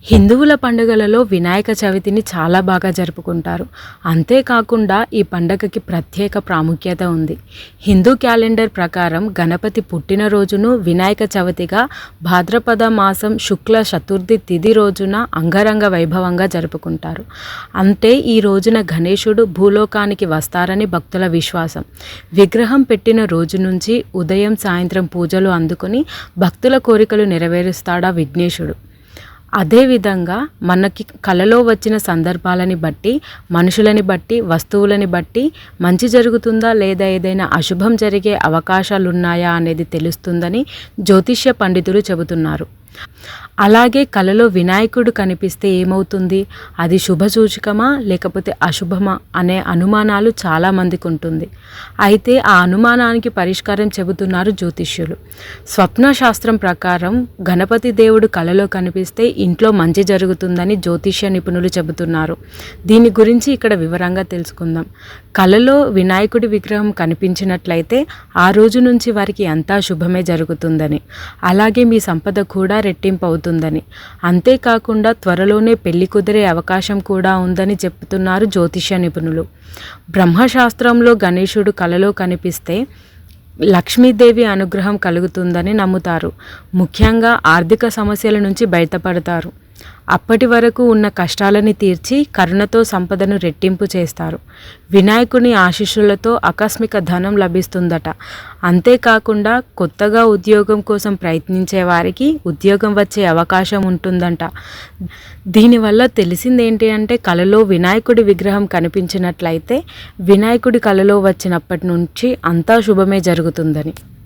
హిందువుల పండుగలలో వినాయక చవితిని చాలా బాగా జరుపుకుంటారు. అంతేకాకుండా ఈ పండగకి ప్రత్యేక ప్రాముఖ్యత ఉంది. హిందూ క్యాలెండర్ ప్రకారం గణపతి పుట్టినరోజును వినాయక చవితిగా భాద్రపద మాసం శుక్ల చతుర్థి తిథి రోజున అంగరంగ వైభవంగా జరుపుకుంటారు. అంటే ఈ రోజున గణేశుడు భూలోకానికి వస్తారని భక్తుల విశ్వాసం. విగ్రహం పెట్టిన రోజు నుంచి ఉదయం సాయంత్రం పూజలు అందుకొని భక్తుల కోరికలు నెరవేరుస్తాడా విఘ్నేశుడు. అదేవిధంగా మనకి కలలో వచ్చిన సందర్భాలని బట్టి, మనుషులని బట్టి, వస్తువులని బట్టి మంచి జరుగుతుందా లేదా ఏదైనా అశుభం జరిగే అవకాశాలున్నాయా అనేది తెలుస్తుందని జ్యోతిష్య పండితులు చెబుతున్నారు. అలాగే కలలో వినాయకుడు కనిపిస్తే ఏమవుతుంది, అది శుభసూచకమా లేకపోతే అశుభమా అనే అనుమానాలు చాలామందికి ఉంటుంది. అయితే ఆ అనుమానానికి పరిష్కారం చెబుతున్నారు జ్యోతిష్యులు. స్వప్న శాస్త్రం ప్రకారం గణపతి దేవుడు కలలో కనిపిస్తే ఇంట్లో మంచి జరుగుతుందని జ్యోతిష్య నిపుణులు చెబుతున్నారు. దీని గురించి ఇక్కడ వివరంగా తెలుసుకుందాం. కలలో వినాయకుడి విగ్రహం కనిపించినట్లయితే ఆ రోజు నుంచి వారికి అంతా శుభమే జరుగుతుందని, అలాగే మీ సంపద కూడా రెట్టింపు అవుతుందని, అంతేకాకుండా త్వరలోనే పెళ్లి కుదిరే అవకాశం కూడా ఉందని చెప్తున్నారు జ్యోతిష్య నిపుణులు. బ్రహ్మశాస్త్రంలో గణేశుడు కలలో కనిపిస్తే లక్ష్మీదేవి అనుగ్రహం కలుగుతుందని నమ్ముతారు. ముఖ్యంగా ఆర్థిక సమస్యల నుంచి బయటపడతారు. అప్పటి వరకు ఉన్న కష్టాలని తీర్చి కరుణతో సంపదను రెట్టింపు చేస్తారు. వినాయకుని ఆశీస్సులతో ఆకస్మిక ధనం లభిస్తుందట. అంతేకాకుండా కొత్తగా ఉద్యోగం కోసం ప్రయత్నించే వారికి ఉద్యోగం వచ్చే అవకాశం ఉంటుందంట. దీనివల్ల తెలిసిందేంటి అంటే కలలో వినాయకుడి విగ్రహం కనిపించినట్లయితే వినాయకుడి కలలో వచ్చినప్పటి నుంచి అంతా శుభమే జరుగుతుందని.